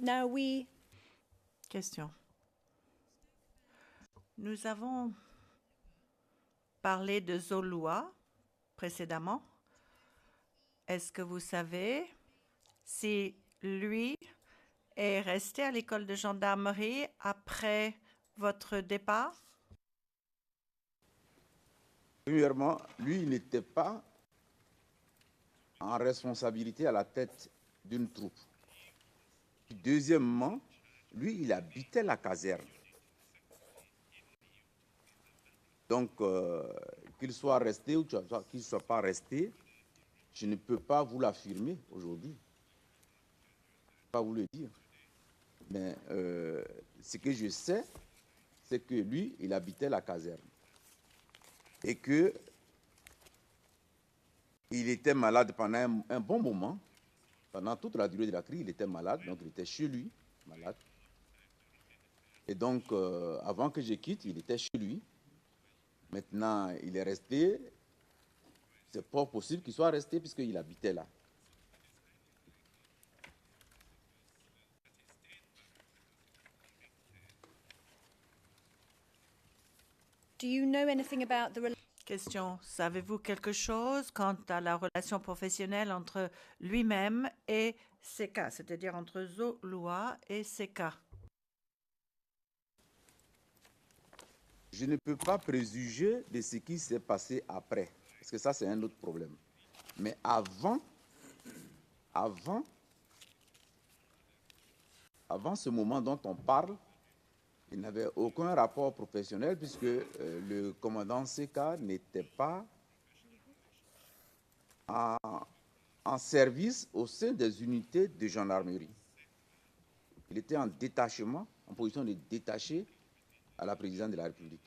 Now we... Question. Nous avons parlé de Zoloa précédemment. Est-ce que vous savez si lui est resté à l'école de gendarmerie après votre départ? Premièrement, lui, il n'était pas en responsabilité à la tête d'une troupe. Deuxièmement, lui, il habitait la caserne. Donc, qu'il soit resté ou qu'il ne soit pas resté, je ne peux pas vous l'affirmer aujourd'hui. Je ne peux pas vous le dire. Mais ce que je sais, c'est que lui, il habitait la caserne. Et que il était malade pendant un bon moment. Pendant toute la durée de la crise, il était malade. Donc, il était chez lui, malade. Et donc, avant que je quitte, il était chez lui. Maintenant, il est resté. C'est pas possible qu'il soit resté puisqu'il habitait là. Do you know anything about the... Question. Savez-vous quelque chose quant à la relation professionnelle entre lui-même et Seka, c'est-à-dire entre Zoloa et Seka? Je ne peux pas préjuger de ce qui s'est passé après, parce que ça, c'est un autre problème. Mais avant ce moment dont on parle, il n'avait aucun rapport professionnel puisque le commandant Seka n'était pas en service au sein des unités de gendarmerie. Il était en détachement, en position de détaché à la présidence de la République.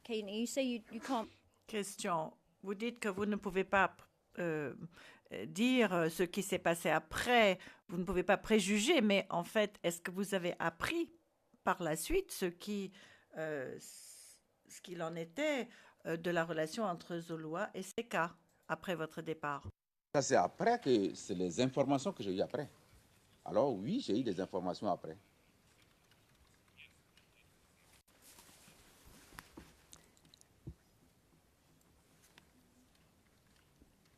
Kate, you say you can't... Question. Vous dites que vous ne pouvez pas dire ce qui s'est passé après, vous ne pouvez pas préjuger, mais en fait, est-ce que vous avez appris par la suite ce qu'il en était de la relation entre Zoloa et Seka après votre départ? Ça, c'est après que c'est les informations que j'ai eues après. Alors oui, j'ai eu des informations après.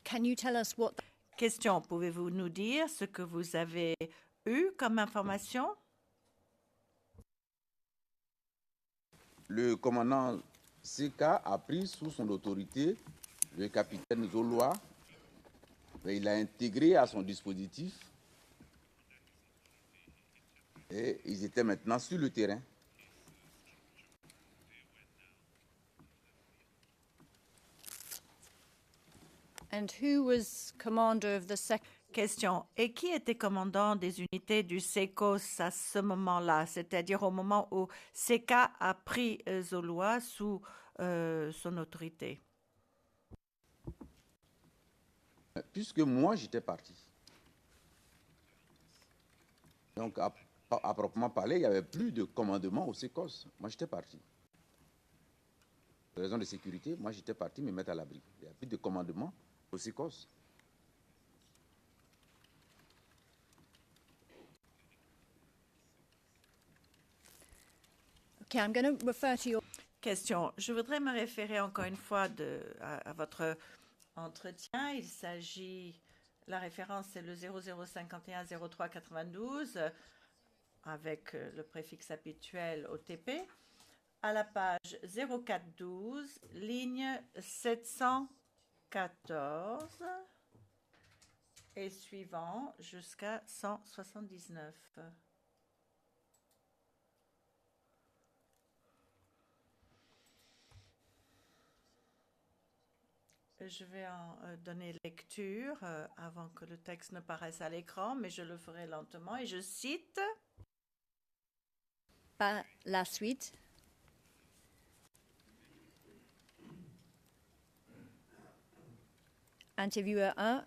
Can you tell us what... Question. Pouvez-vous nous dire ce que vous avez eu comme information? Le commandant Seka a pris sous son autorité le capitaine Zoloa. Il l'a intégré à son dispositif et ils étaient maintenant sur le terrain. And who was commander of the second... Question. Et qui était commandant des unités du SECOS à ce moment-là, c'est-à-dire au moment où Seka a pris Zoloa sous son autorité? Puisque moi, j'étais parti. Donc, à proprement parler, il n'y avait plus de commandement au SECOS. Moi, j'étais parti. Pour raison de sécurité, moi, j'étais parti me mettre à l'abri. Il n'y a plus de commandement au SECOS. Okay, I'm going to refer to your... Question. Je voudrais me référer encore une fois à votre entretien. Il s'agit, la référence c'est le 0051 03 92 avec le préfixe habituel OTP. À la page 0412, ligne 714 et suivant jusqu'à 179. Je vais en donner lecture avant que le texte ne paraisse à l'écran, mais je le ferai lentement et je cite. Par la suite, intervieweur 1,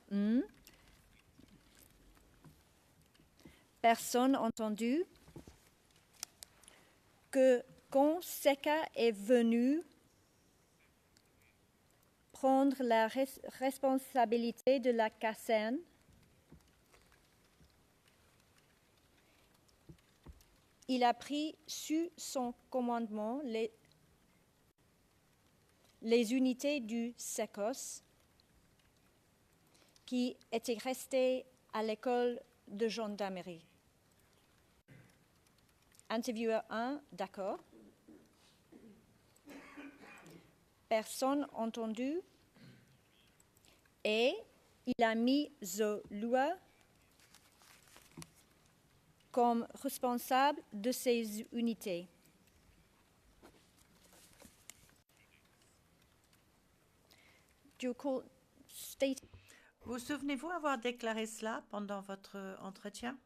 personne entendu. que quand Seka est venu prendre la responsabilité de la caserne, il a pris sous son commandement les unités du SECOS qui étaient restées à l'école de gendarmerie. Intervieweur 1, d'accord. Personne entendu. Et il a mis Zolua comme responsable de ces unités. Vous souvenez-vous avoir déclaré cela pendant votre entretien?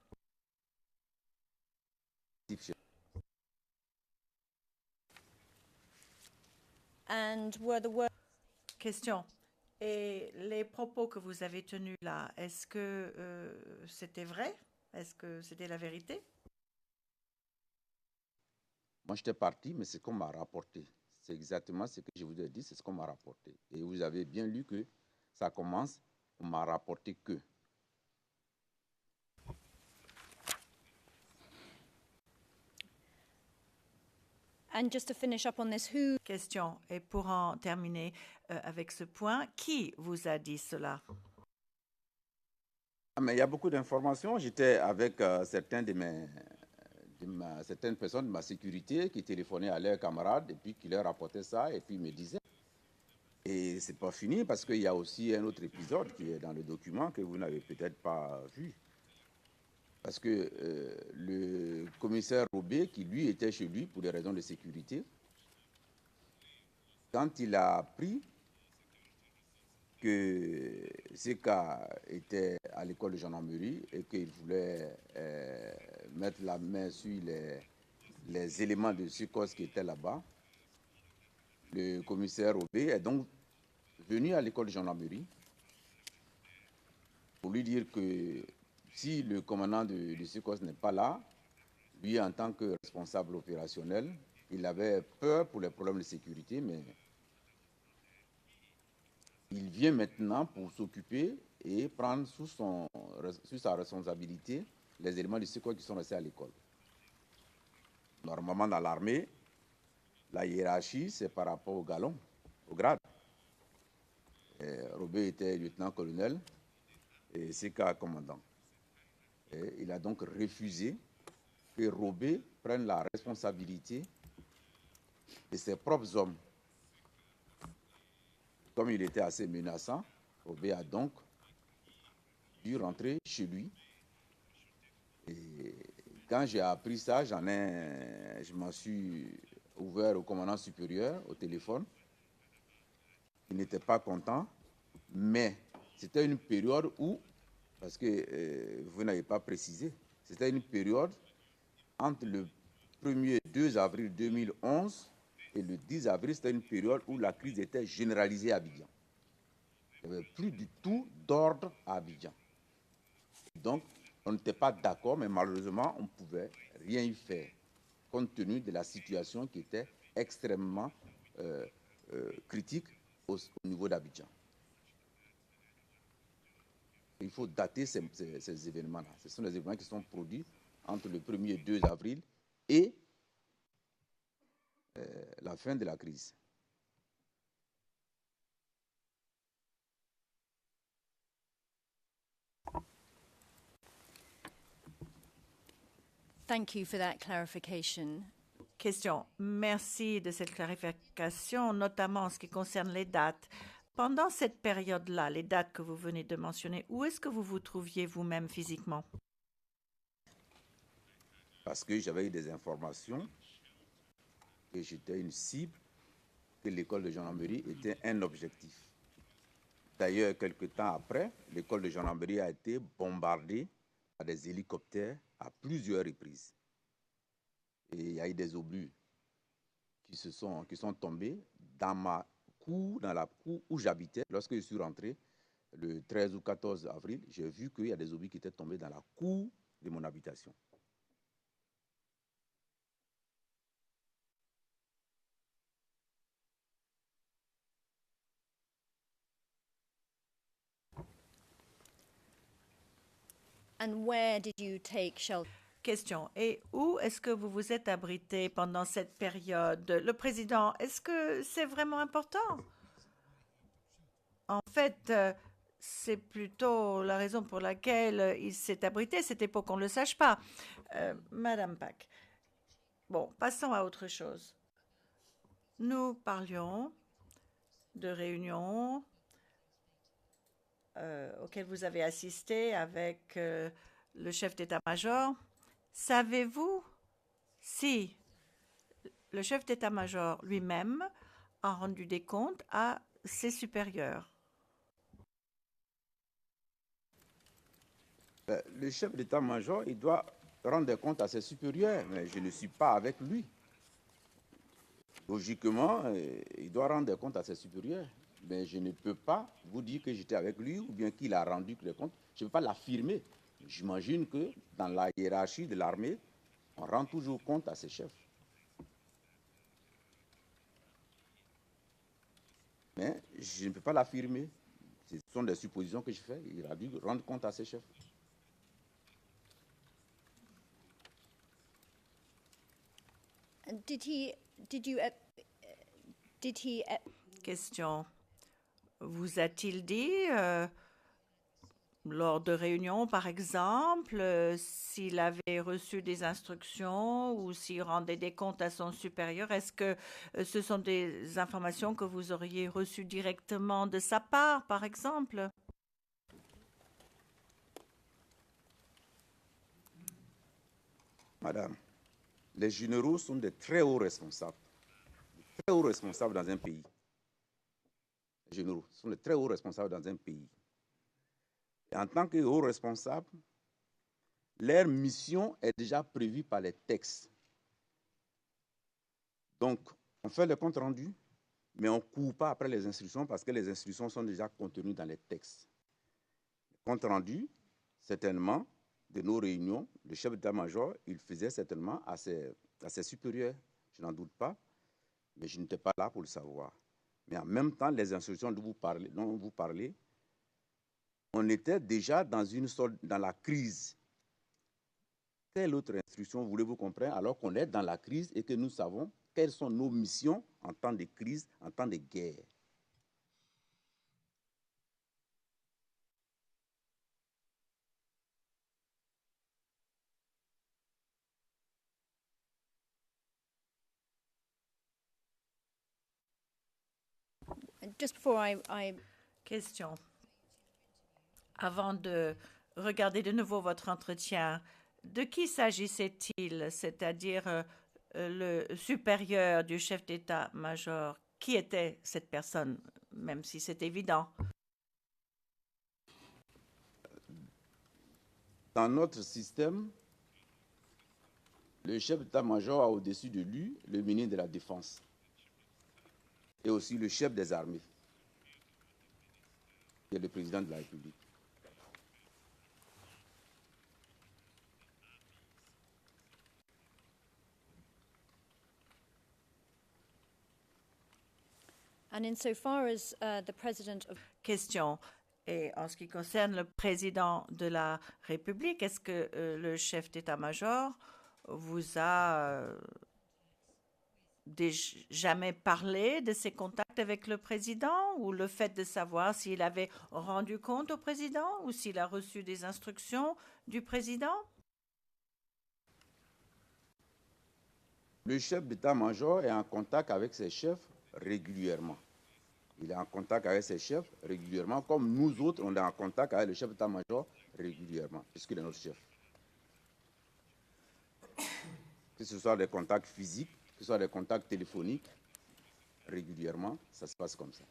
And were the words Question. Et les propos que vous avez tenus là, est-ce que c'était vrai? Est-ce que c'était la vérité? Moi, j'étais parti, mais c'est ce qu'on m'a rapporté. C'est exactement ce que je vous ai dit, c'est ce qu'on m'a rapporté. Et vous avez bien lu que ça commence, on m'a rapporté que. And just to finish up on this, who Question. Et pour en terminer avec ce point, qui vous a dit cela? Mais il y a beaucoup d'informations. J'étais avec certaines personnes de ma sécurité qui téléphonaient à leurs camarades et puis qui leur rapportaient ça et puis ils me disaient. Et c'est pas fini parce qu'il y a aussi un autre épisode qui est dans le document que vous n'avez peut-être pas vu. Parce que le commissaire Robé, qui lui était chez lui pour des raisons de sécurité, quand il a appris que Seka était à l'école de gendarmerie et qu'il voulait mettre la main sur les éléments de SECOS qui étaient là-bas, le commissaire Robé est donc venu à l'école de gendarmerie pour lui dire que si le commandant de SECOS n'est pas là, lui, en tant que responsable opérationnel, il avait peur pour les problèmes de sécurité, mais il vient maintenant pour s'occuper et prendre sous sa responsabilité les éléments de SECOS qui sont restés à l'école. Normalement, dans l'armée, la hiérarchie, c'est par rapport au galon, au grade. Robé était lieutenant-colonel et Seka commandant. Et il a donc refusé que Robé prenne la responsabilité de ses propres hommes. Comme il était assez menaçant, Robé a donc dû rentrer chez lui. Et quand j'ai appris ça, je m'en suis ouvert au commandant supérieur au téléphone. Il n'était pas content, mais c'était une période où, parce que vous n'avez pas précisé, c'était une période entre le 1er 2 avril 2011 et le 10 avril, c'était une période où la crise était généralisée à Abidjan. Il n'y avait plus du tout d'ordre à Abidjan. Donc, on n'était pas d'accord, mais malheureusement, on ne pouvait rien y faire, compte tenu de la situation qui était extrêmement critique au niveau d'Abidjan. Il faut dater ces événements-là. Ce sont des événements qui sont produits entre le 1er et 2 avril et la fin de la crise. Thank you for that clarification. Question. Merci de cette clarification, notamment en ce qui concerne les dates. Pendant cette période-là, les dates que vous venez de mentionner, où est-ce que vous vous trouviez vous-même physiquement? Parce que j'avais eu des informations que j'étais une cible, que l'école de gendarmerie était un objectif. D'ailleurs, quelque temps après, l'école de gendarmerie a été bombardée par des hélicoptères à plusieurs reprises. Et il y a eu des obus qui sont tombés dans la cour où j'habitais. Lorsque je suis rentré le 13 ou 14 avril, j'ai vu qu'il y a des obus qui étaient tombés dans la cour de mon habitation. And where did you take shelter? Question. Et où est-ce que vous vous êtes abrité pendant cette période? Le président, est-ce que c'est vraiment important? En fait, c'est plutôt la raison pour laquelle il s'est abrité, c'était pour qu'on ne le sache pas. Madame Pack. Bon, passons à autre chose. Nous parlions de réunions auxquelles vous avez assisté avec le chef d'état-major. Savez-vous si le chef d'état-major lui-même a rendu des comptes à ses supérieurs? Le chef d'état-major, il doit rendre des comptes à ses supérieurs, mais je ne suis pas avec lui. Logiquement, il doit rendre des comptes à ses supérieurs. Mais je ne peux pas vous dire que j'étais avec lui ou bien qu'il a rendu des comptes. Je ne peux pas l'affirmer. J'imagine que dans la hiérarchie de l'armée, on rend toujours compte à ses chefs. Mais je ne peux pas l'affirmer. Ce sont des suppositions que je fais. Il a dû rendre compte à ses chefs. Question. Vous a-t-il dit, lors de réunions, par exemple, s'il avait reçu des instructions ou s'il rendait des comptes à son supérieur? Est-ce que ce sont des informations que vous auriez reçues directement de sa part, par exemple? Madame, les généraux sont de très hauts responsables. Très hauts responsables dans un pays. Les généraux sont de très hauts responsables dans un pays. Et en tant que hauts responsables, leur mission est déjà prévue par les textes. Donc, on fait le compte rendu, mais on ne court pas après les instructions parce que les instructions sont déjà contenues dans les textes. Le compte rendu, certainement, de nos réunions, le chef d'état-major, il faisait certainement à ses supérieurs, je n'en doute pas, mais je n'étais pas là pour le savoir. Mais en même temps, les instructions dont vous parlez, on était déjà dans la crise. Quelle autre instruction voulez-vous comprendre alors qu'on est dans la crise et que nous savons quelles sont nos missions en temps de crise, en temps de guerre? Just before Question. Avant de regarder de nouveau votre entretien, de qui s'agissait-il, c'est-à-dire le supérieur du chef d'état-major? Qui était cette personne, même si c'est évident? Dans notre système, le chef d'état-major a au-dessus de lui le ministre de la Défense et aussi le chef des armées, qui est le président de la République. And insofar as the president of Question. Et en ce qui concerne le président de la République, est-ce que le chef d'état-major vous a jamais parlé de ses contacts avec le président ou le fait de savoir s'il avait rendu compte au président ou s'il a reçu des instructions du président? Le chef d'état-major est en contact avec ses chefs régulièrement. Il est en contact avec ses chefs régulièrement, comme nous autres, on est en contact avec le chef d'état-major régulièrement, puisqu'il est notre chef. Que ce soit des contacts physiques, que ce soit des contacts téléphoniques, régulièrement, ça se passe comme ça.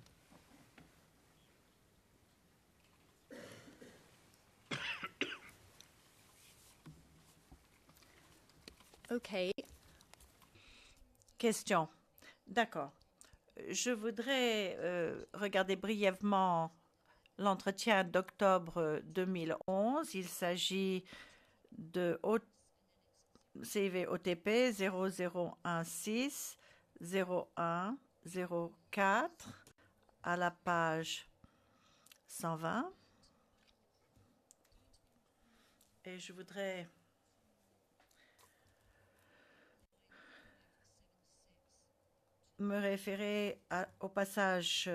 okay. Question. D'accord. Je voudrais regarder brièvement l'entretien d'octobre 2011. Il s'agit de CVOTP 0016 0104 à la page 120. Et je voudrais me référer au passage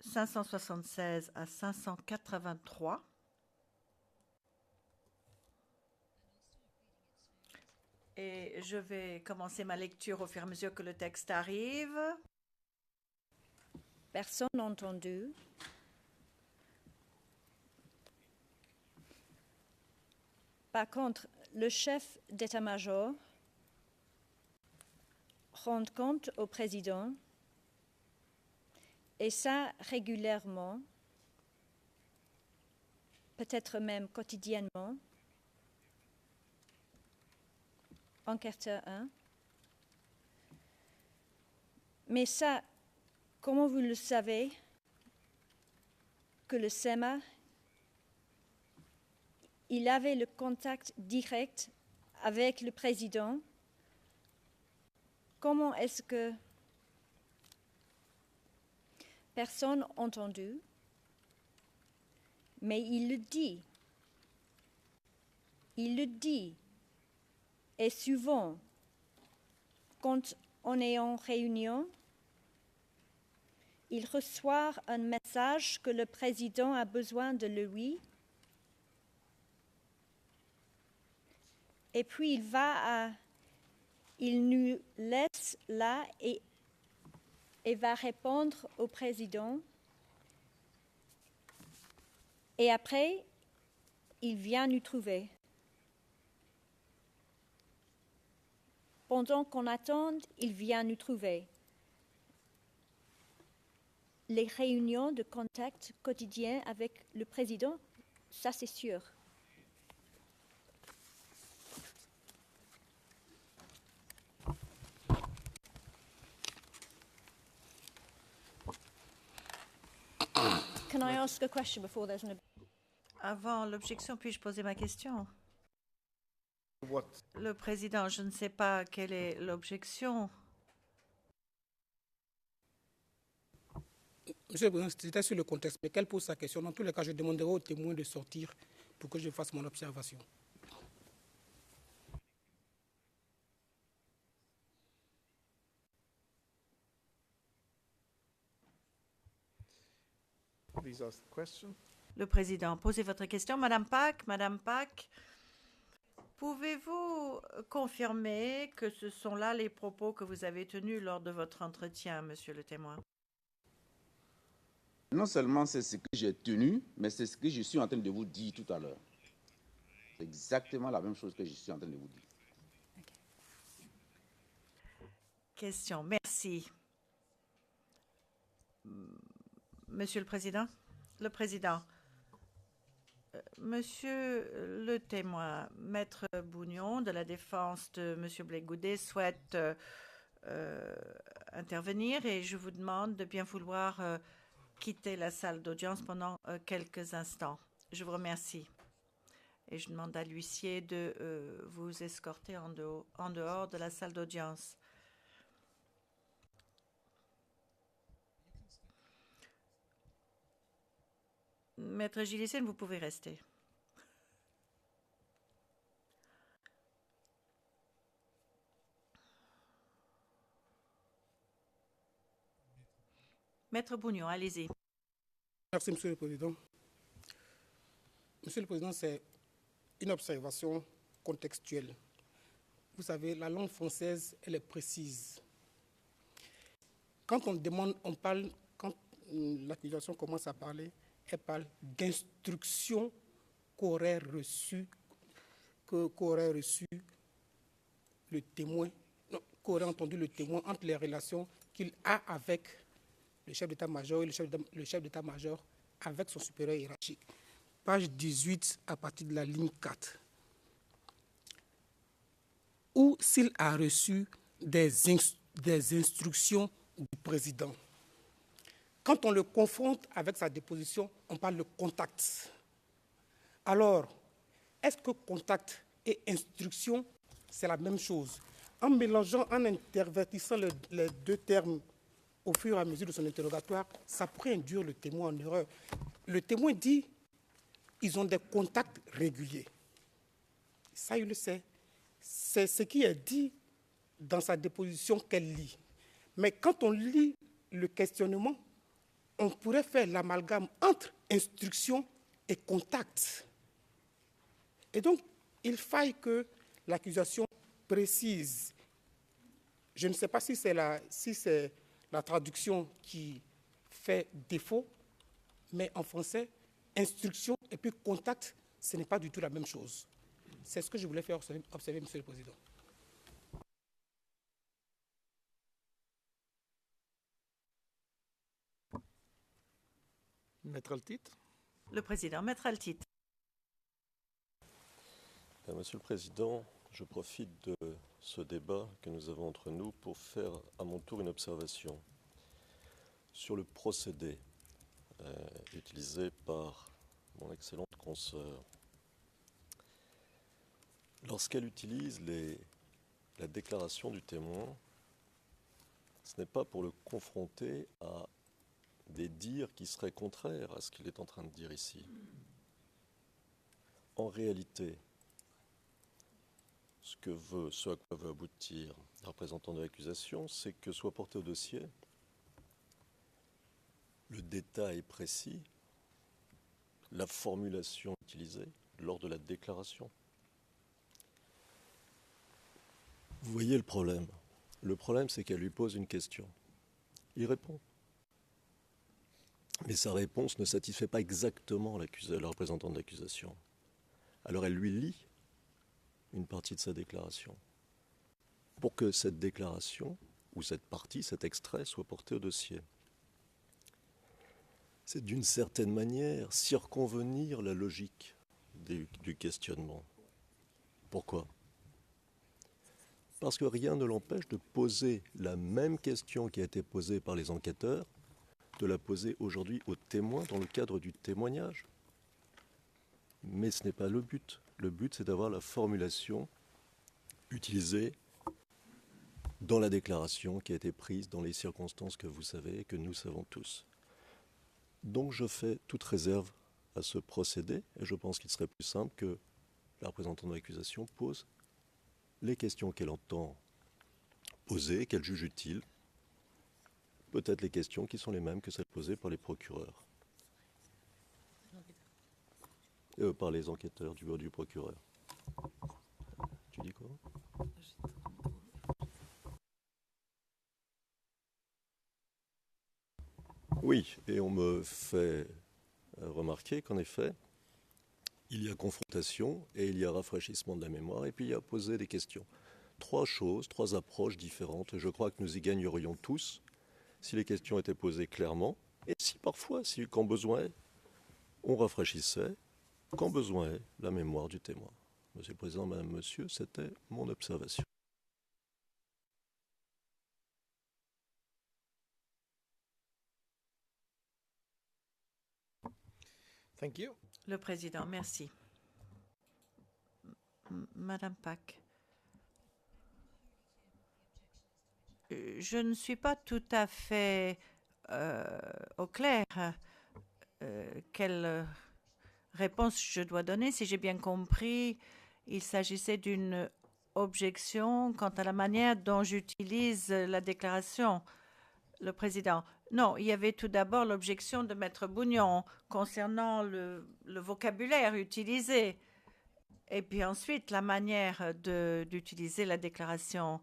576 à 583. Et je vais commencer ma lecture au fur et à mesure que le texte arrive. Personne entendu. Par contre, le chef d'état-major rend compte au président, et ça régulièrement, peut-être même quotidiennement. Enquêteur 1. Mais ça, comment vous le savez que le SEMA, il avait le contact direct avec le président? Comment est-ce que personne entendu, mais il le dit. Il le dit. Et souvent, quand on est en réunion, il reçoit un message que le président a besoin de lui. Et puis il nous laisse là et va répondre au président. Et après, il vient nous trouver. Pendant qu'on attend, il vient nous trouver. Les réunions de contact quotidien avec le président, ça c'est sûr. Can I ask a question before there's an... Avant l'objection, puis-je poser ma question? What? Le président, je ne sais pas quelle est l'objection. Monsieur le Président, c'était sur le contexte, mais qu'elle pose sa question. Dans tous les cas, je demanderai aux témoins de sortir pour que je fasse mon observation. Please ask the question. Le président, posez votre question. Madame Pack, pouvez-vous confirmer que ce sont là les propos que vous avez tenus lors de votre entretien, monsieur le témoin? Non seulement c'est ce que j'ai tenu, mais c'est ce que je suis en train de vous dire tout à l'heure. C'est exactement la même chose que je suis en train de vous dire. Question, merci. Monsieur le Président? Le Président. Monsieur le témoin, Maître Bougnon de la défense de Monsieur Blais-Goudet souhaite intervenir et je vous demande de bien vouloir quitter la salle d'audience pendant quelques instants. Je vous remercie. Et je demande à l'huissier de vous escorter en dehors de la salle d'audience. Maître Gillissen, vous pouvez rester. Maître Bougnon, allez-y. Merci, Monsieur le Président. Monsieur le Président, c'est une observation contextuelle. Vous savez, la langue française, elle est précise. Quand on demande, on parle, quand l'accusation commence à parler, elle parle d'instructions qu'aurait reçu le témoin, qu'aurait entendu le témoin entre les relations qu'il a avec le chef d'état-major et le chef d'état-major avec son supérieur hiérarchique. Page 18 à partir de la ligne 4. Ou s'il a reçu des instructions du président. Quand on le confronte avec sa déposition, on parle de contact. Alors, est-ce que contact et instruction, c'est la même chose? En mélangeant, en intervertissant les deux termes au fur et à mesure de son interrogatoire, ça pourrait induire le témoin en erreur. Le témoin dit ils ont des contacts réguliers. Ça, il le sait. C'est ce qui est dit dans sa déposition qu'elle lit. Mais quand on lit le questionnement, on pourrait faire l'amalgame entre instruction et contact. Et donc, il faille que l'accusation précise. Je ne sais pas si c'est la traduction qui fait défaut, mais en français, instruction et puis contact, ce n'est pas du tout la même chose. C'est ce que je voulais faire observer, Monsieur le Président. Maître Altit. Le président, Maître Altit. Monsieur le Président, je profite de ce débat que nous avons entre nous pour faire à mon tour une observation sur le procédé utilisé par mon excellente consoeur. Lorsqu'elle utilise la déclaration du témoin, ce n'est pas pour le confronter à des dires qui seraient contraires à ce qu'il est en train de dire ici. En réalité, ce à quoi veut aboutir le représentant de l'accusation, c'est que soit porté au dossier le détail précis, la formulation utilisée lors de la déclaration. Vous voyez le problème. Le problème, c'est qu'elle lui pose une question. Il répond. Mais sa réponse ne satisfait pas exactement le représentant de l'accusation. Alors elle lui lit une partie de sa déclaration pour que cette déclaration, ou cette partie, cet extrait, soit porté au dossier. C'est d'une certaine manière circonvenir la logique du questionnement. Pourquoi ? Parce que rien ne l'empêche de poser la même question qui a été posée par les enquêteurs, de la poser aujourd'hui aux témoins dans le cadre du témoignage. Mais ce n'est pas le but. Le but, c'est d'avoir la formulation utilisée dans la déclaration qui a été prise dans les circonstances que vous savez et que nous savons tous. Donc je fais toute réserve à ce procédé et je pense qu'il serait plus simple que la représentante de l'accusation pose les questions qu'elle entend poser, qu'elle juge utiles, peut-être les questions qui sont les mêmes que celles posées par les procureurs, par les enquêteurs du procureur. Tu dis quoi ? Oui, et on me fait remarquer qu'en effet, il y a confrontation et il y a rafraîchissement de la mémoire et puis il y a poser des questions. Trois choses, trois approches différentes. Je crois que nous y gagnerions tous si les questions étaient posées clairement et si parfois, quand besoin est, on rafraîchissait, quand besoin est, la mémoire du témoin. Monsieur le Président, Madame, Monsieur, c'était mon observation. Thank you. Le président, merci. Madame Pack. Je ne suis pas tout à fait au clair. Quelle réponse je dois donner? Si j'ai bien compris, il s'agissait d'une objection quant à la manière dont j'utilise la déclaration. Le président. Non, il y avait tout d'abord l'objection de Maître Bougnon concernant le vocabulaire utilisé. Et puis ensuite, la manière d'utiliser la déclaration.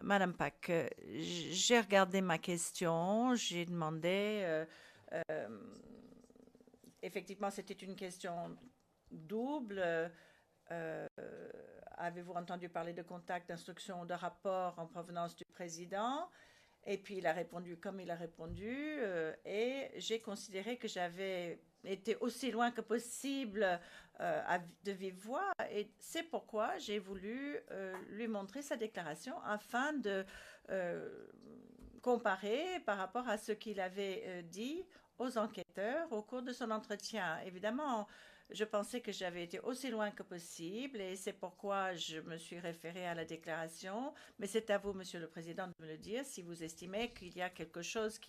Madame Pack, j'ai regardé ma question, j'ai demandé... effectivement, c'était une question double. Avez-vous entendu parler de contact, d'instruction ou de rapport en provenance du président? Et puis, il a répondu comme il a répondu. Et j'ai considéré que j'avais été aussi loin que possible de vive voix. Et c'est pourquoi j'ai voulu lui montrer sa déclaration afin de comparer par rapport à ce qu'il avait dit aux enquêteurs au cours de son entretien. Évidemment, Je pensais que j'avais été aussi loin que possible et c'est pourquoi je me suis référée à la déclaration. Mais c'est à vous, Monsieur le Président, de me le dire si vous estimez qu'il y a quelque chose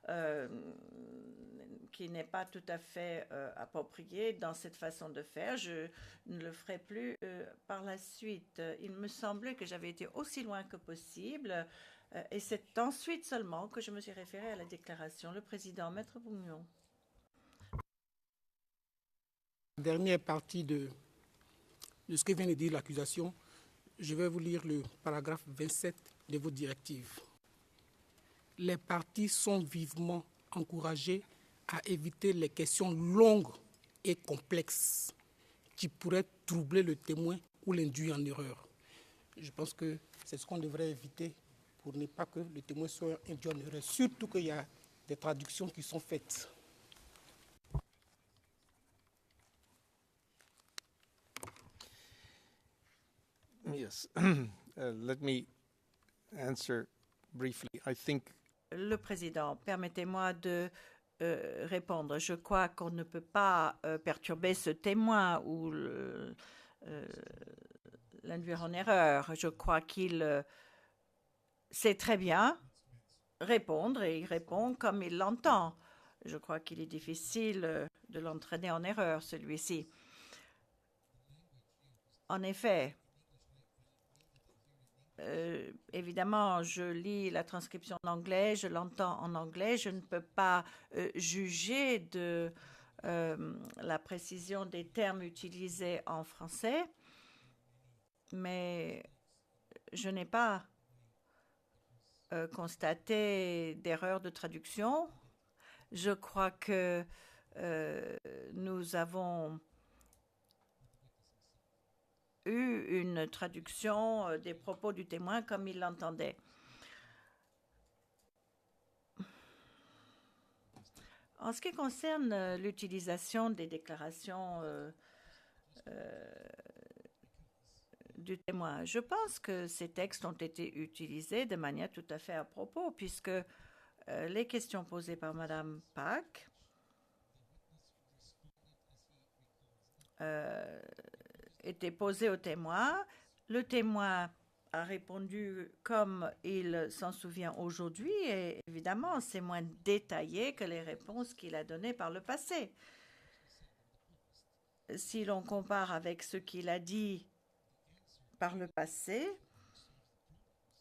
euh, qui n'est pas tout à fait approprié dans cette façon de faire. Je ne le ferai plus par la suite. Il me semblait que j'avais été aussi loin que possible et c'est ensuite seulement que je me suis référée à la déclaration. Le Président, Maître Bougnon. Dernière partie de ce que vient de dire l'accusation, je vais vous lire le paragraphe 27 de votre directive. Les parties sont vivement encouragées à éviter les questions longues et complexes qui pourraient troubler le témoin ou l'induire en erreur. Je pense que c'est ce qu'on devrait éviter pour ne pas que le témoin soit induit en erreur, surtout qu'il y a des traductions qui sont faites. Yes. Let me answer briefly. I think Le Président, permettez-moi de répondre. Je crois qu'on ne peut pas perturber ce témoin ou l'induire en erreur. Je crois qu'il sait très bien répondre et il répond comme il l'entend. Je crois qu'il est difficile de l'entraîner en erreur, celui-ci. En effet, évidemment, je lis la transcription en anglais, je l'entends en anglais. Je ne peux pas juger de la précision des termes utilisés en français, mais je n'ai pas constaté d'erreur de traduction. Je crois que nous avons eu une traduction des propos du témoin comme il l'entendait. En ce qui concerne l'utilisation des déclarations du témoin, je pense que ces textes ont été utilisés de manière tout à fait à propos, puisque les questions posées par Madame Pack étaient posées au témoin. Le témoin a répondu comme il s'en souvient aujourd'hui et évidemment, c'est moins détaillé que les réponses qu'il a données par le passé. Si l'on compare avec ce qu'il a dit par le passé,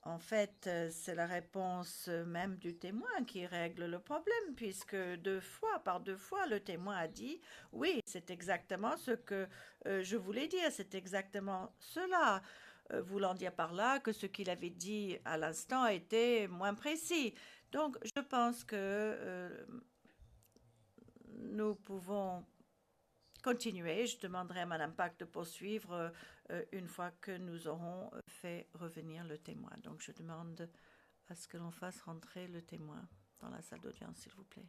en fait, c'est la réponse même du témoin qui règle le problème, puisque par deux fois, le témoin a dit « Oui, c'est exactement ce que je voulais dire, c'est exactement cela », voulant dire par là que ce qu'il avait dit à l'instant était moins précis. Donc, je pense que nous pouvons continuer. Je demanderai à Mme Pack de poursuivre une fois que nous aurons fait revenir le témoin. Donc, je demande à ce que l'on fasse rentrer le témoin dans la salle d'audience, s'il vous plaît.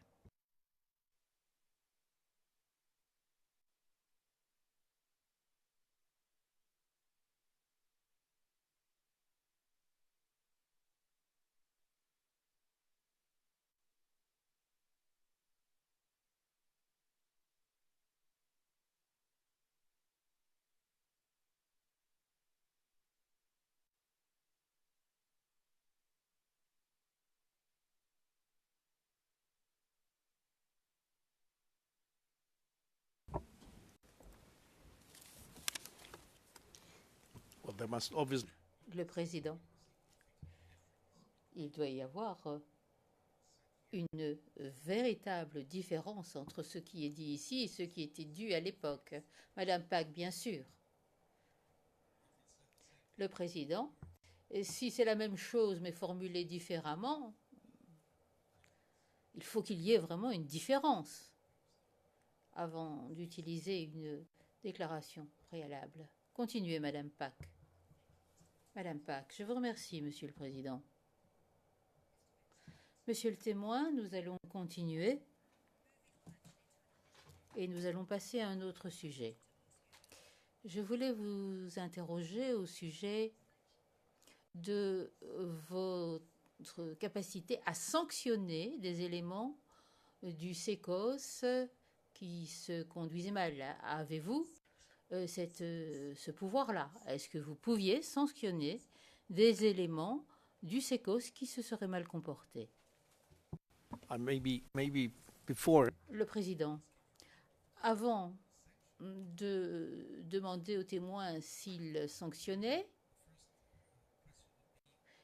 well, there must obviously Le Président, il doit y avoir une véritable différence entre ce qui est dit ici et ce qui était dit à l'époque. Madame Pack, bien sûr. Le Président, si c'est la même chose mais formulée différemment, il faut qu'il y ait vraiment une différence avant d'utiliser une déclaration préalable. Continuez, Madame Pack. Madame Pack, je vous remercie, Monsieur le Président. Monsieur le témoin, nous allons continuer et nous allons passer à un autre sujet. Je voulais vous interroger au sujet de votre capacité à sanctionner des éléments du SECOS qui se conduisaient mal. Avez-vous ce pouvoir-là? Est-ce que vous pouviez sanctionner des éléments du SECOS qui se seraient mal comportés? Maybe before. Le président, avant de demander aux témoins s'il sanctionnait,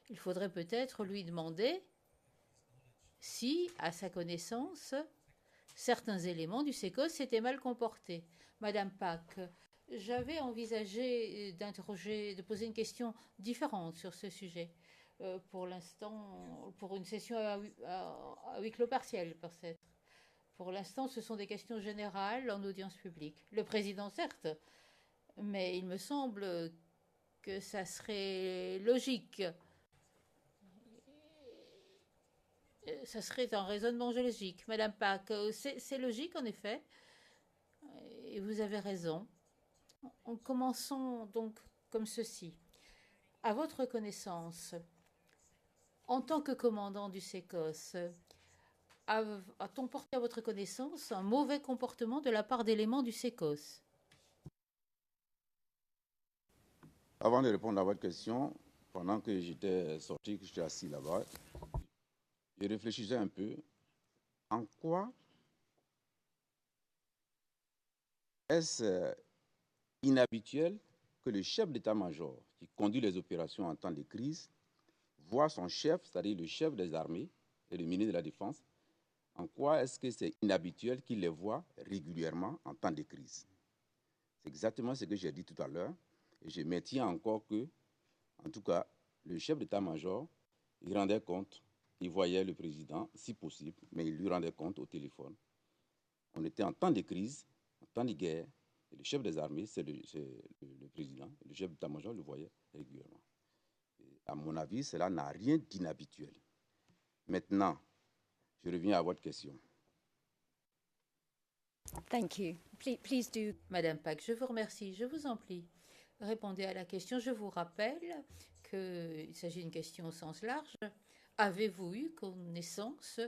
il faudrait peut-être lui demander si, à sa connaissance, certains éléments du SECOS s'étaient mal comportés. Madame Pack, j'avais envisagé de poser une question différente sur ce sujet. Pour l'instant, pour une session à huis clos partiel, peut-être. Pour l'instant, ce sont des questions générales en audience publique. Le président, certes, mais il me semble que ça serait logique. Ça serait un raisonnement logique. Madame Pack, c'est logique en effet, et vous avez raison. En commençons donc comme ceci. À votre connaissance, en tant que commandant du SECOS, a-t-on porté à votre connaissance un mauvais comportement de la part d'éléments du SECOS? Avant de répondre à votre question, pendant que j'étais sorti, que j'étais assis là-bas, je réfléchissais un peu en quoi est-ce inhabituel que le chef d'état-major qui conduit les opérations en temps de crise voit son chef, c'est-à-dire le chef des armées et le ministre de la Défense, en quoi est-ce que c'est inhabituel qu'il les voit régulièrement en temps de crise? C'est exactement ce que j'ai dit tout à l'heure, et je maintiens encore que, en tout cas, le chef d'état-major, il rendait compte, il voyait le président, si possible, mais il lui rendait compte au téléphone. On était en temps de crise, en temps de guerre, et le chef des armées, c'est le président, le chef d'état-major le voyait régulièrement. Et à mon avis, cela n'a rien d'inhabituel. Maintenant, je reviens à votre question. Thank you. Please do. Madame Pack, je vous remercie. Je vous en prie. Répondez à la question. Je vous rappelle qu'il s'agit d'une question au sens large. Avez-vous eu connaissance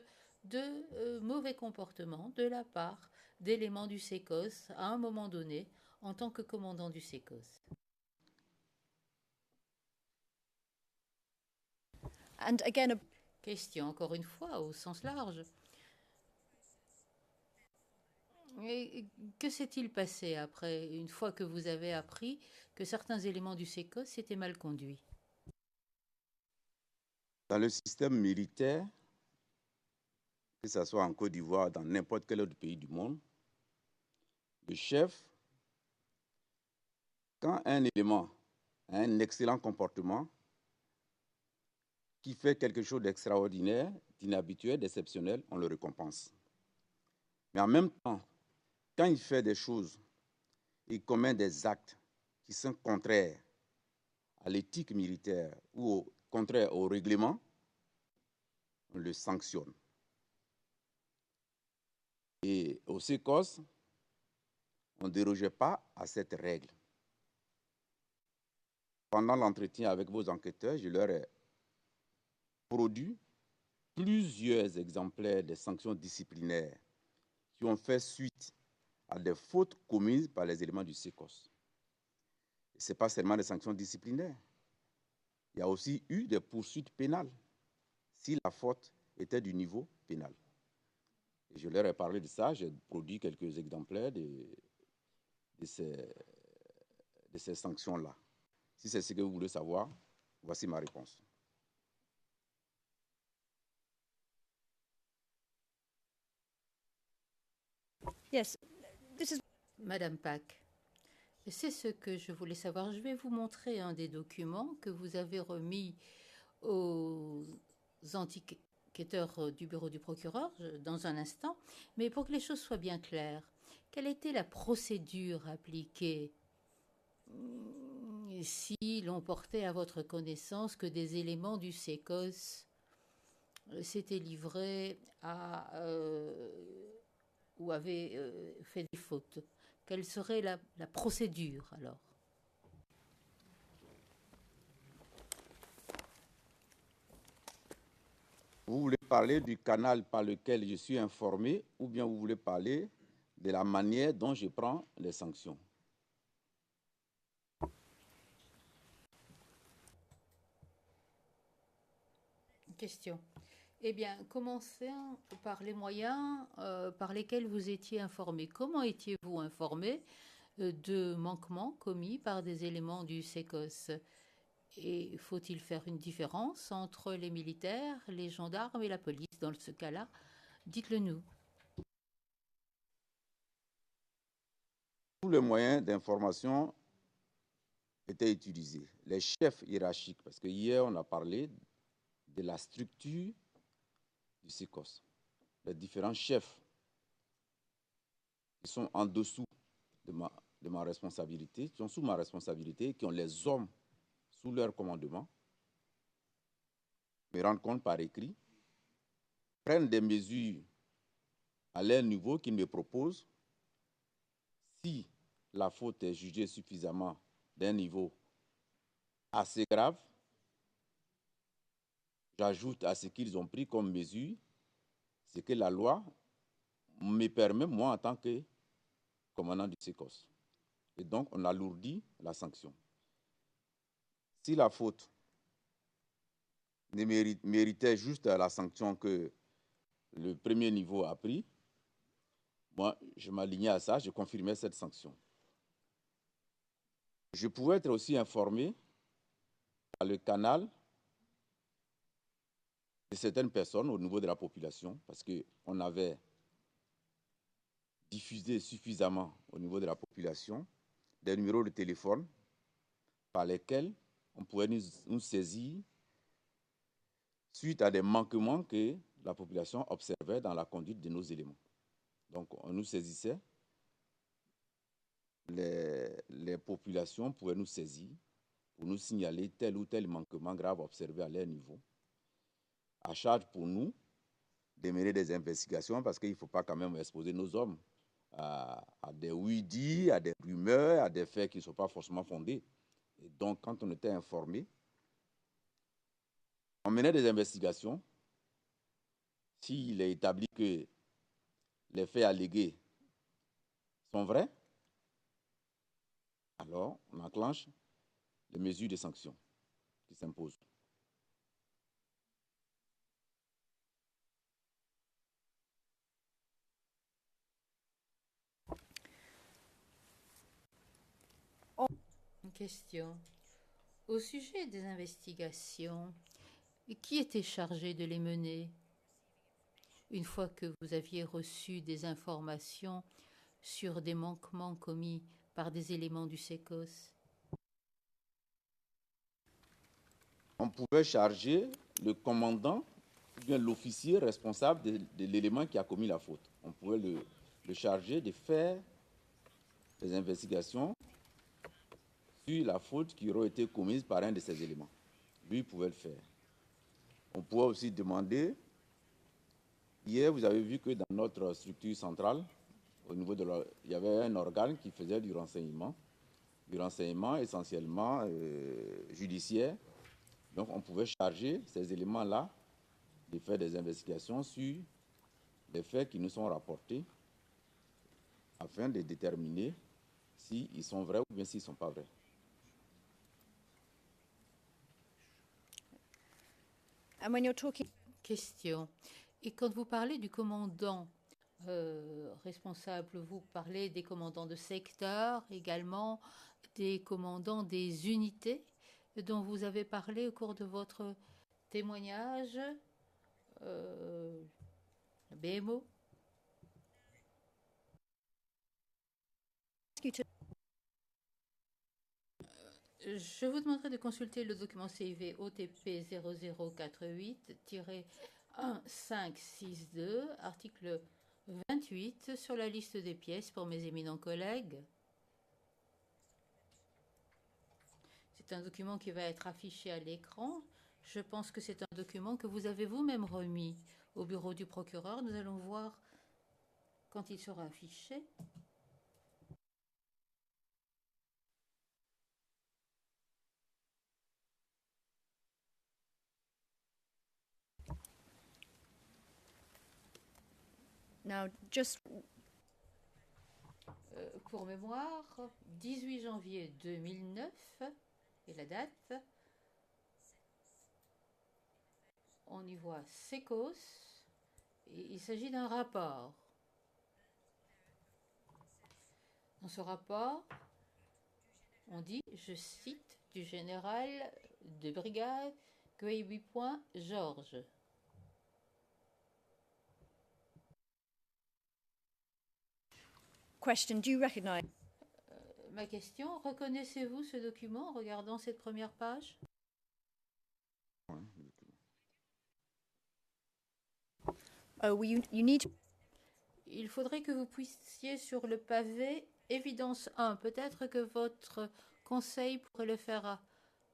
de mauvais comportements de la part d'éléments du SECOS à un moment donné en tant que commandant du SECOS? And again, Question encore une fois au sens large. Et que s'est-il passé après, une fois que vous avez appris que certains éléments du SECOS s'étaient mal conduits? Dans le système militaire, que ce soit en Côte d'Ivoire, dans n'importe quel autre pays du monde, le chef, quand un élément a un excellent comportement, qui fait quelque chose d'extraordinaire, d'inhabituel, d'exceptionnel, on le récompense. Mais en même temps, quand il fait des choses, il commet des actes qui sont contraires à l'éthique militaire ou contraires au règlement, on le sanctionne. Et au SECOS, on ne dérogeait pas à cette règle. Pendant l'entretien avec vos enquêteurs, je leur ai produit plusieurs exemplaires des sanctions disciplinaires qui ont fait suite à des fautes commises par les éléments du SECOS. Ce n'est pas seulement des sanctions disciplinaires. Il y a aussi eu des poursuites pénales si la faute était du niveau pénal. Et je leur ai parlé de ça, j'ai produit quelques exemplaires de ces sanctions-là. Si c'est ce que vous voulez savoir, voici ma réponse. yes, this is. Madame Pack, c'est ce que je voulais savoir. Je vais vous montrer un des documents que vous avez remis aux enquêteurs du bureau du procureur dans un instant. Mais pour que les choses soient bien claires, quelle était la procédure appliquée si l'on portait à votre connaissance que des éléments du SECOS s'étaient livrés à ou avaient fait des fautes? Quelle serait la procédure alors? Vous voulez parler du canal par lequel je suis informé ou bien vous voulez parler de la manière dont je prends les sanctions. Question. Eh bien, commençons par les moyens par lesquels vous étiez informé. Comment étiez-vous informé de manquements commis par des éléments du SECOS? Et faut-il faire une différence entre les militaires, les gendarmes et la police dans ce cas-là? Dites-le nous. Tous les moyens d'information étaient utilisés. Les chefs hiérarchiques, parce que hier on a parlé de la structure du SECOS. Les différents chefs qui sont en dessous de ma responsabilité, qui sont sous ma responsabilité, qui ont les hommes sous leur commandement, me rendent compte par écrit, prennent des mesures à leur niveau qu'ils me proposent. Si la faute est jugée suffisamment d'un niveau assez grave, j'ajoute à ce qu'ils ont pris comme mesure, c'est que la loi me permet, moi, en tant que commandant du SECOS. Et donc, on alourdit la sanction. Si la faute méritait juste la sanction que le premier niveau a pris, moi, je m'alignais à ça, je confirmais cette sanction. Je pouvais être aussi informé par le canal de certaines personnes au niveau de la population, parce qu'on avait diffusé suffisamment au niveau de la population des numéros de téléphone par lesquels on pouvait nous saisir suite à des manquements que la population observait dans la conduite de nos éléments. Donc, on nous saisissait, les populations pouvaient nous saisir pour nous signaler tel ou tel manquement grave observé à leur niveau. À charge pour nous de mener des investigations parce qu'il ne faut pas quand même exposer nos hommes à des oui-dits, à des rumeurs, à des faits qui ne sont pas forcément fondés. Et donc, quand on était informé, on menait des investigations. S'il est établi que les faits allégués sont vrais, alors on enclenche les mesures de sanction qui s'imposent. Une question. Au sujet des investigations, qui était chargé de les mener une fois que vous aviez reçu des informations sur des manquements commis par des éléments du SECOS? On pouvait charger le commandant ou bien l'officier responsable de l'élément qui a commis la faute. On pouvait le charger de faire des investigations sur la faute qui aurait été commise par un de ces éléments. Lui pouvait le faire. On pouvait aussi demander, hier vous avez vu que dans notre structure centrale, au niveau il y avait un organe qui faisait du renseignement essentiellement judiciaire. Donc on pouvait charger ces éléments-là de faire des investigations sur les faits qui nous sont rapportés afin de déterminer s'ils sont vrais ou bien s'ils ne sont pas vrais. And when you're talking Question. Et quand vous parlez du commandant responsable, vous parlez des commandants de secteur, également des commandants des unités dont vous avez parlé au cours de votre témoignage, BMO. Je vous demanderai de consulter le document CIV OTP 0088-1562, article 28, sur la liste des pièces pour mes éminents collègues. C'est un document qui va être affiché à l'écran. Je pense que c'est un document que vous avez vous-même remis au bureau du procureur. Nous allons voir quand il sera affiché. now, just Pour mémoire, 18 janvier 2009 est la date. On y voit SECOS et il s'agit d'un rapport. Dans ce rapport, on dit, je cite, du général de brigade Guy Georges. Question, do you recognize? Ma question, reconnaissez-vous ce document en regardant cette première page? Oh, well, you need to... Il faudrait que vous puissiez sur le pavé, évidence 1. Peut-être que votre conseil pourrait le faire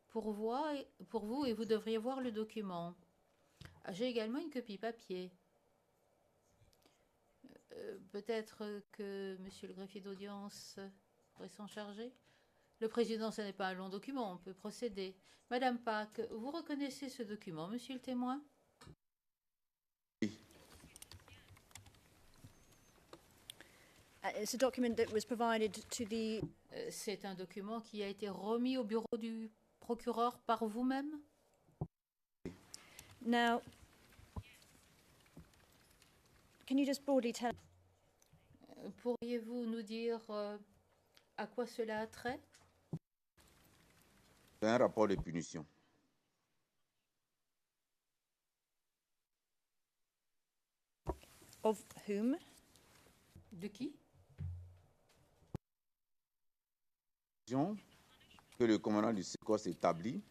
pour vous et vous devriez voir le document. J'ai également une copie papier. Peut-être que monsieur le greffier d'audience pourrait s'en charger. Le président, ce n'est pas un long document, on peut procéder. Madame Pack, vous reconnaissez ce document, monsieur le témoin? It's a document that was provided to the... C'est un document qui a été remis au bureau du procureur par vous-même? Now, can you just broadly tell... Pourriez-vous nous dire à quoi cela a trait? C'est un rapport de punition. Of whom? De qui? Que le commandant du SECOS établit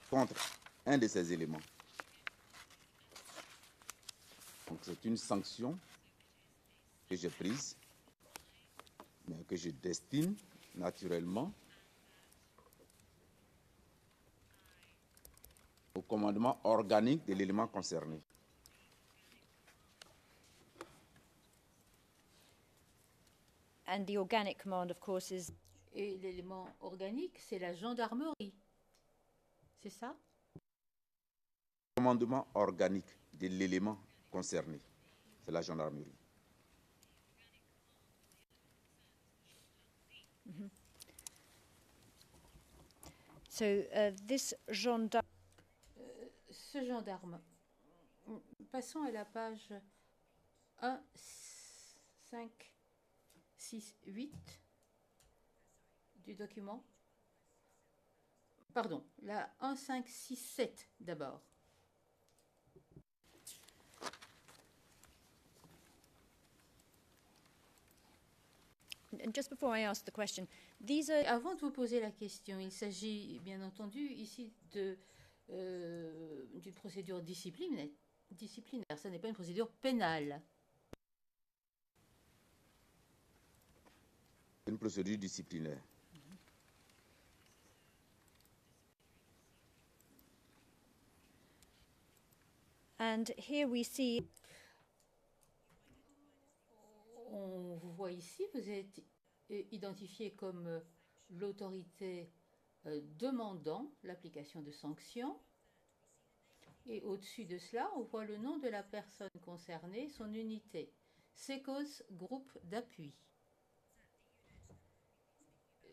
contre un de ces éléments. Donc c'est une sanction que j'ai prise, mais que je destine naturellement au commandement organique de l'élément concerné. And the organic command, of course, is... Et l'élément organique, c'est la gendarmerie. C'est ça? Commandement organique de l'élément concerné, c'est la gendarmerie. Mm-hmm. So, this gendarme... Ce gendarme. Passons à la page 1, 5, 6, 8 du document. Pardon, la 1, 5, 6, 7 d'abord. And just before I ask the question, these are... Avant de vous poser la question, il s'agit bien entendu ici d'une procédure disciplinaire. Ce n'est pas une procédure pénale. C'est une procédure disciplinaire. And here we see... On vous voit ici, vous êtes identifié comme l'autorité demandant l'application de sanctions. Et au-dessus de cela, on voit le nom de la personne concernée, son unité. SECOS Groupe d'appui.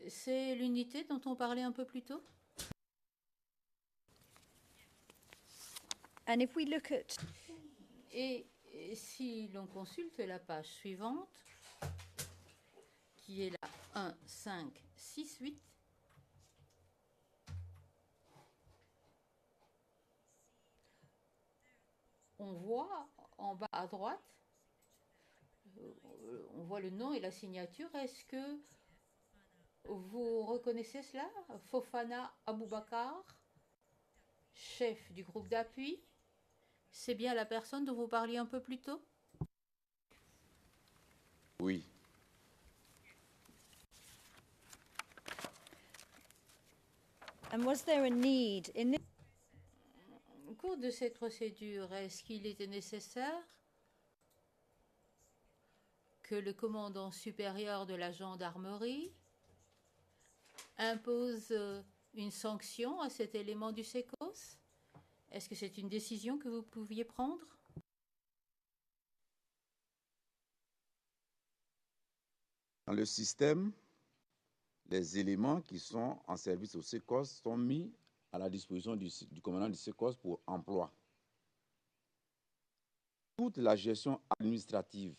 C'est l'unité dont on parlait un peu plus tôt? And if we look at... Et si l'on consulte la page suivante, qui est la 1, 5, 6, 8, on voit en bas à droite, on voit le nom et la signature. Est-ce que vous reconnaissez cela? Fofana Aboubakar, chef du groupe d'appui. C'est bien la personne dont vous parliez un peu plus tôt? Oui. And was there a need in this... Au cours de cette procédure, est-ce qu'il était nécessaire que le commandant supérieur de la gendarmerie impose une sanction à cet élément du SECOS? Est-ce que c'est une décision que vous pouviez prendre? Dans le système, les éléments qui sont en service au SECOS sont mis à la disposition du commandant du SECOS pour emploi. Toute la gestion administrative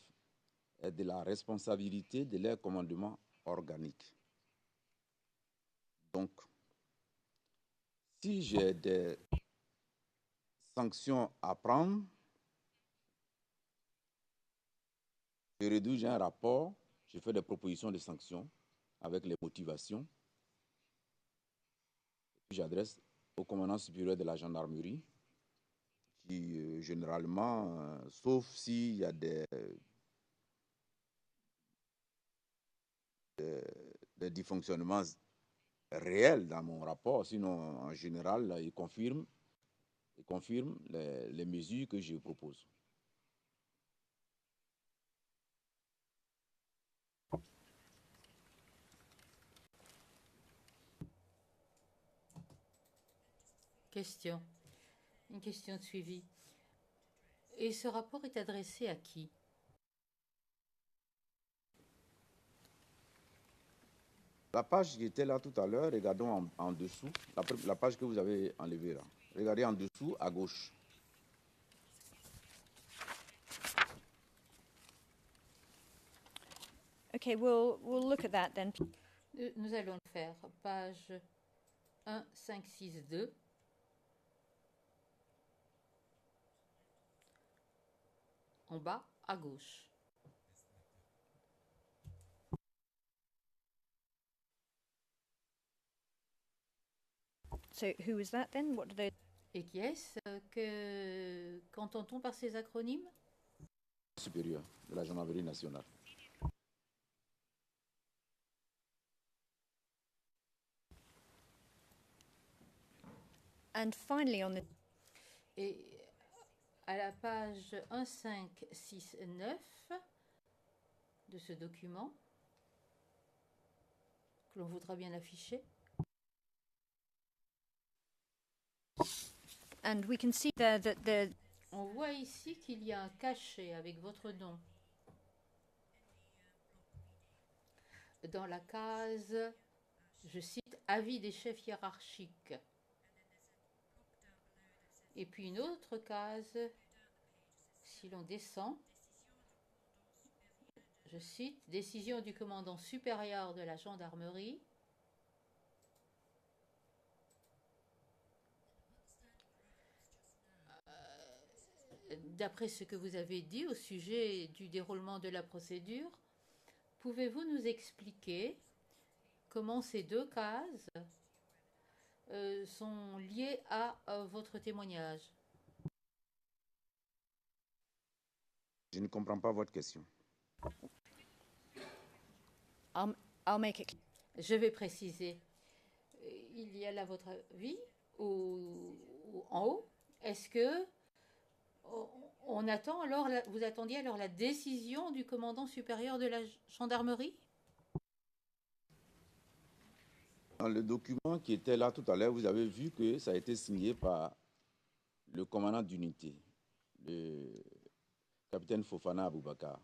est de la responsabilité de leur commandement organique. Donc, si j'ai des sanctions à prendre, je rédige un rapport, je fais des propositions de sanctions avec les motivations. J'adresse au commandant supérieur de la gendarmerie qui, généralement, sauf s'il y a des dysfonctionnements réels dans mon rapport, sinon, en général, il confirme les mesures que je propose. Question. Une question de suivi. Et ce rapport est adressé à qui? La page qui était là tout à l'heure, regardons en dessous, la page que vous avez enlevée là. Regardez en dessous, à gauche. Okay, we'll look at that then. Nous allons le faire. Page 1562. En bas, à gauche. So who is that then? What do they? Et qui est-ce qu'entend-on par ces acronymes? Supérieur de la gendarmerie nationale. And finally, on the Et à la page 1569 de ce document, que l'on voudra bien afficher. and we can see there that the On voit ici qu'il y a un cachet avec votre nom. Dans la case, je cite, avis des chefs hiérarchiques. Et puis une autre case, si l'on descend, je cite, décision du commandant supérieur de la gendarmerie. D'après ce que vous avez dit au sujet du déroulement de la procédure, pouvez-vous nous expliquer comment ces deux cases sont liées à votre témoignage? Je ne comprends pas votre question. I'll make it. Je vais préciser. Il y a là votre avis en haut. Est-ce que on attend alors, vous attendiez alors la décision du commandant supérieur de la gendarmerie? Dans le document qui était là tout à l'heure, vous avez vu que ça a été signé par le commandant d'unité, le capitaine Fofana Aboubakar.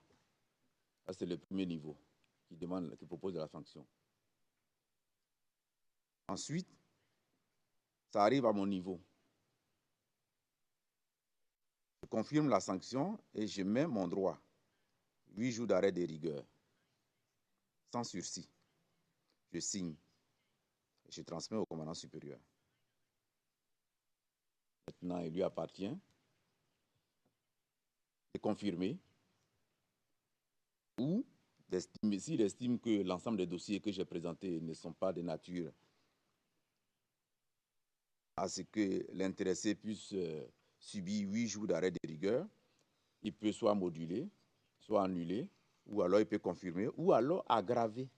Ça, c'est le premier niveau qui propose de la sanction. Ensuite, ça arrive à mon niveau. Je confirme la sanction et je mets mon droit. 8 jours d'arrêt de rigueur, sans sursis. Je signe. Je transmets au commandant supérieur. Maintenant, il lui appartient de confirmer ou s'il estime que l'ensemble des dossiers que j'ai présentés ne sont pas de nature à ce que l'intéressé puisse subir 8 jours d'arrêt de rigueur, il peut soit moduler, soit annuler, ou alors il peut confirmer, ou alors aggraver.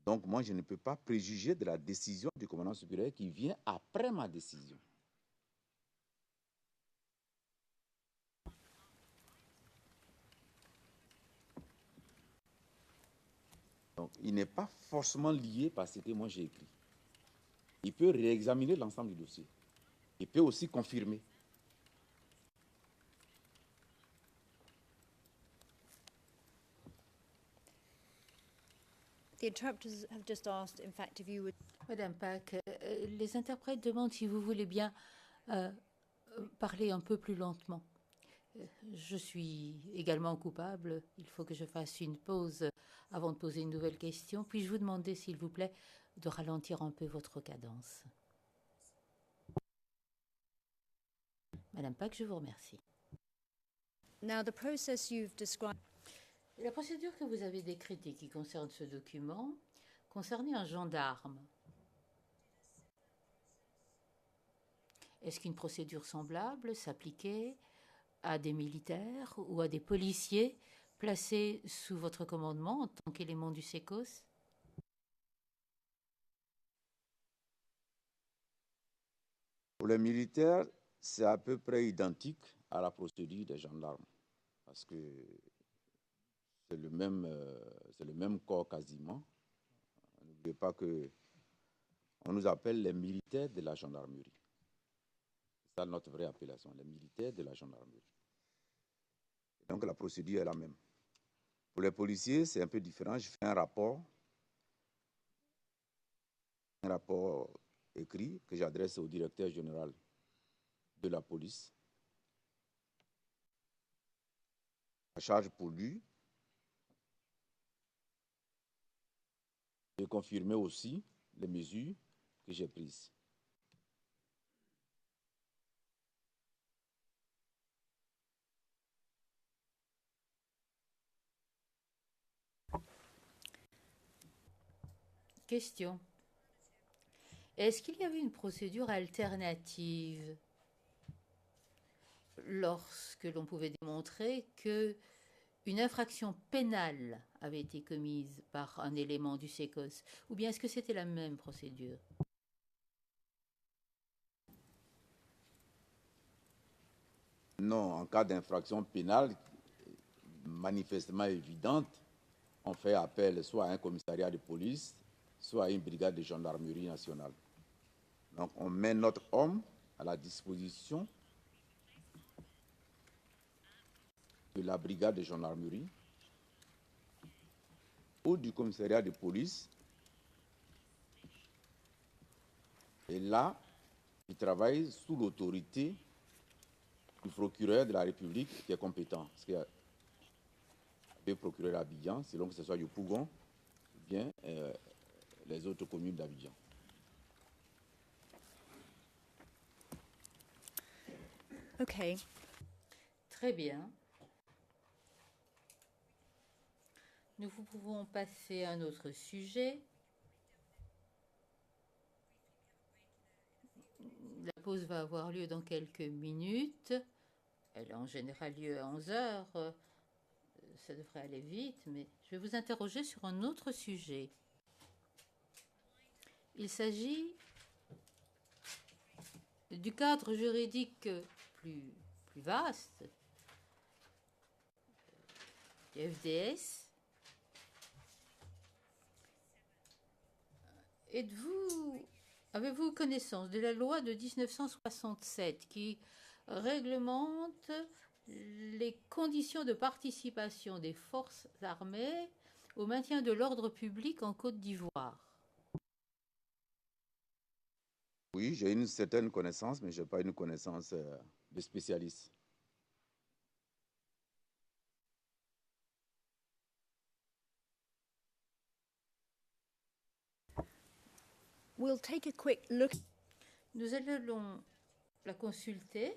Donc, moi, je ne peux pas préjuger de la décision du commandant supérieur qui vient après ma décision. Donc, il n'est pas forcément lié par ce que moi j'ai écrit. Il peut réexaminer l'ensemble du dossier. Il peut aussi confirmer. The interpreters have just asked, in fact, if you would. Madame Pack, les interprètes demandent si vous voulez bien parler un peu plus lentement. Je suis également coupable. Il faut que je fasse une pause avant de poser une nouvelle question. Puis-je vous demander, s'il vous plaît, de ralentir un peu votre cadence? Madame Pack, je vous remercie. Now, the process you've described. La procédure que vous avez décrite et qui concerne ce document concernait un gendarme. Est-ce qu'une procédure semblable s'appliquait à des militaires ou à des policiers placés sous votre commandement en tant qu'élément du SECOS? Pour les militaires, c'est à peu près identique à la procédure des gendarmes, parce que c'est le même corps quasiment. N'oubliez pas que on nous appelle les militaires de la gendarmerie. C'est ça notre vraie appellation, les militaires de la gendarmerie. Donc la procédure est la même. Pour les policiers, c'est un peu différent. Je fais un rapport écrit que j'adresse au directeur général de la police, à charge pour lui de confirmer aussi les mesures que j'ai prises. Question. Est-ce qu'il y avait une procédure alternative lorsque l'on pouvait démontrer que une infraction pénale avait été commise par un élément du SECOS, ou bien est-ce que c'était la même procédure? Non, en cas d'infraction pénale manifestement évidente, on fait appel soit à un commissariat de police, soit à une brigade de gendarmerie nationale. Donc on met notre homme à la disposition de la brigade de gendarmerie ou du commissariat de police. Et là, il travaille sous l'autorité du procureur de la République qui est compétent. Parce qu'il y a deux procureurs à Abidjan, selon que ce soit Yopougon ou bien les autres communes d'Abidjan. OK. Très bien. Nous pouvons passer à un autre sujet. La pause va avoir lieu dans quelques minutes. Elle a en général lieu à 11 heures. Ça devrait aller vite, mais je vais vous interroger sur un autre sujet. Il s'agit du cadre juridique plus vaste du FDS. Avez-vous connaissance de la loi de 1967 qui réglemente les conditions de participation des forces armées au maintien de l'ordre public en Côte d'Ivoire? Oui, j'ai une certaine connaissance, mais je n'ai pas une connaissance de spécialiste. We'll take a quick look. Nous allons la consulter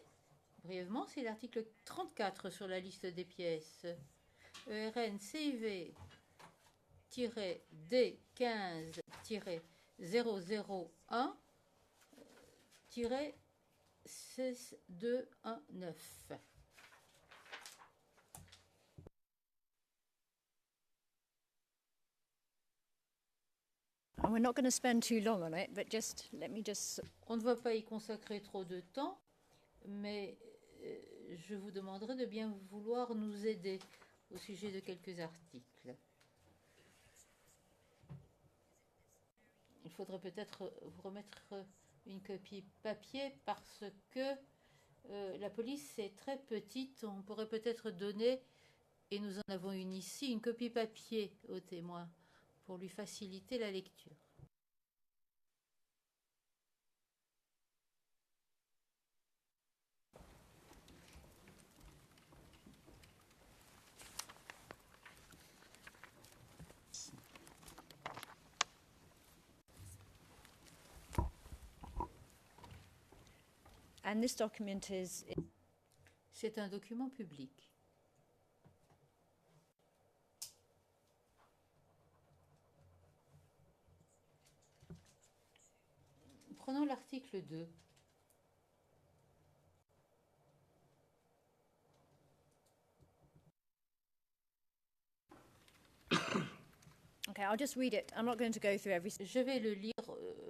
brièvement. C'est l'article 34 sur la liste des pièces. ERN CIV-D15-001-16219. We're not going to spend too long on it, but let me just. On ne va pas y consacrer trop de temps, mais je vous demanderai de bien vouloir nous aider au sujet de quelques articles. Il faudrait peut-être vous remettre une copie papier parce que la police est très petite. On pourrait peut-être donner, et nous en avons une ici, une copie papier aux témoins pour lui faciliter la lecture. And this document is C'est un document public. Prenons l'article 2. okay, I'll just read it. I'm not going to go through every. Je vais le lire.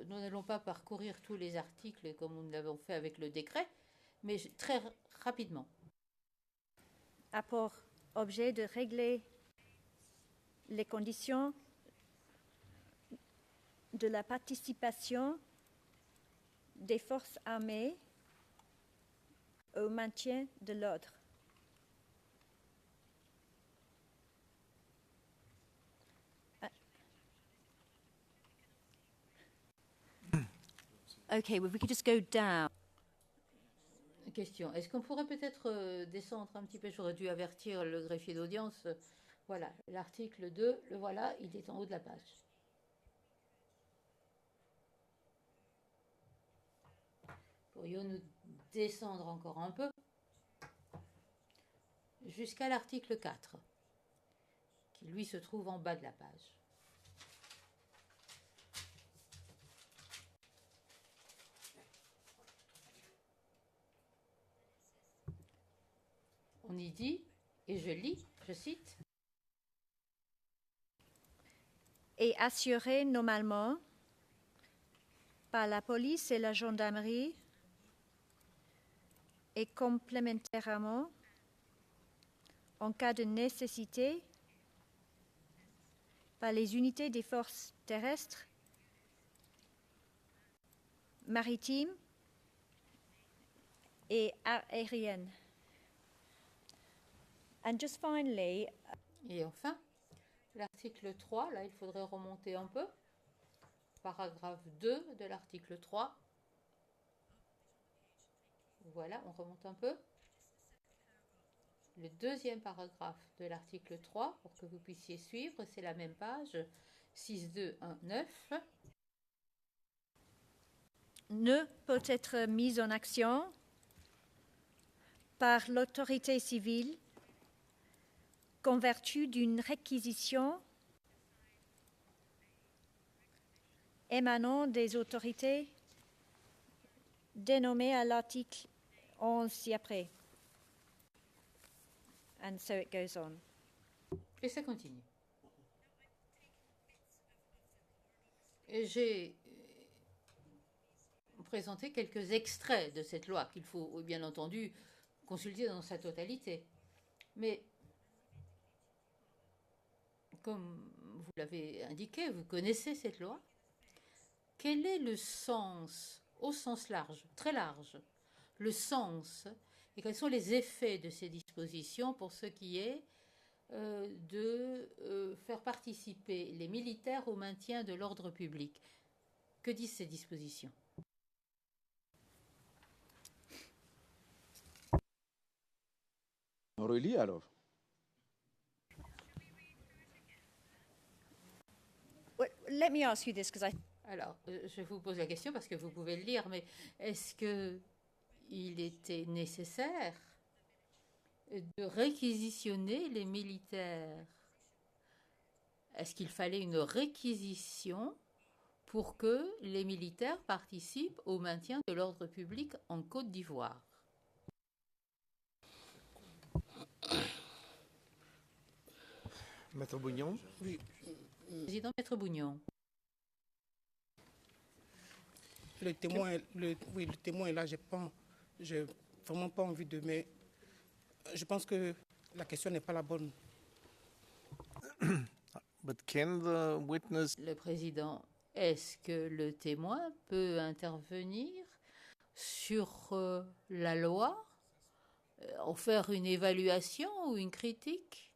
Nous n'allons pas parcourir tous les articles comme nous l'avons fait avec le décret, mais très rapidement. A pour objet de régler les conditions de la participation des forces armées au maintien de l'ordre. Okay, well, we could just go down. Question. Est-ce qu'on pourrait peut-être descendre un petit peu? J'aurais dû avertir le greffier d'audience. Voilà, l'article 2, le voilà, il est en haut de la page. Pourrions-nous descendre encore un peu jusqu'à l'article 4, qui lui se trouve en bas de la page. On y dit, et je lis, je cite, est assuré normalement par la police et la gendarmerie et complémentairement, en cas de nécessité, par les unités des forces terrestres, maritimes et aériennes. And just finally, et enfin, l'article 3, là il faudrait remonter un peu, paragraphe 2 de l'article 3. Voilà, on remonte un peu. Le deuxième paragraphe de l'article 3, pour que vous puissiez suivre, c'est la même page, 6219. Ne peut être mise en action par l'autorité civile qu'en vertu d'une réquisition émanant des autorités dénommées à l'article 11 ci-après. And so it goes on. Et ça continue. Et j'ai présenté quelques extraits de cette loi qu'il faut bien entendu consulter dans sa totalité. Mais comme vous l'avez indiqué, vous connaissez cette loi. Quel est le sens, au sens large, très large, le sens et quels sont les effets de ces dispositions pour ce qui est de faire participer les militaires au maintien de l'ordre public? Que disent ces dispositions? On relit alors. Well, let me ask you this, because I. Alors, je vous pose la question parce que vous pouvez le lire, mais est-ce qu'il était nécessaire de réquisitionner les militaires? Est-ce qu'il fallait une réquisition pour que les militaires participent au maintien de l'ordre public en Côte d'Ivoire? Maître Bougnon. Oui, Président Maître Bougnon. le témoin est là. J'ai vraiment pas envie de. Mais je pense que la question n'est pas la bonne. But can the witness... Le président, est-ce que le témoin peut intervenir sur la loi, en faire une évaluation ou une critique?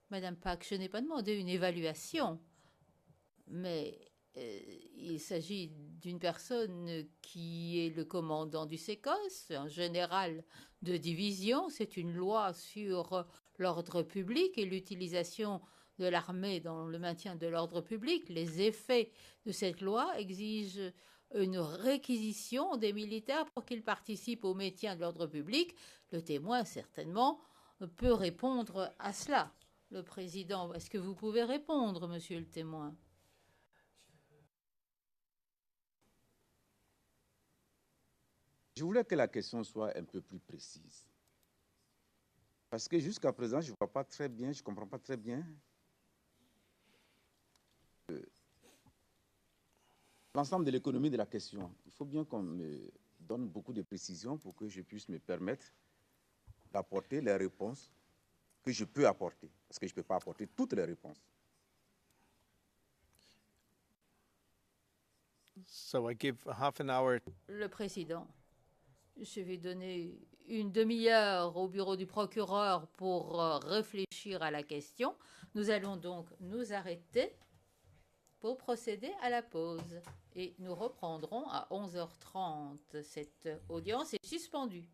Madame Pack, je n'ai pas demandé une évaluation. Mais il s'agit d'une personne qui est le commandant du SECOS, un général de division. C'est une loi sur l'ordre public et l'utilisation de l'armée dans le maintien de l'ordre public. Les effets de cette loi exigent une réquisition des militaires pour qu'ils participent au maintien de l'ordre public. Le témoin, certainement, peut répondre à cela. Le président, est-ce que vous pouvez répondre, monsieur le témoin? Je voulais que la question soit un peu plus précise. Parce que jusqu'à présent, je ne vois pas très bien, je ne comprends pas très bien l'ensemble de l'économie de la question. Il faut bien qu'on me donne beaucoup de précisions pour que je puisse me permettre d'apporter les réponses que je peux apporter. Parce que je ne peux pas apporter toutes les réponses. So I give half an hour. Le président, je vais donner une demi-heure au bureau du procureur pour réfléchir à la question. Nous allons donc nous arrêter pour procéder à la pause. Et nous reprendrons à 11h30. Cette audience est suspendue.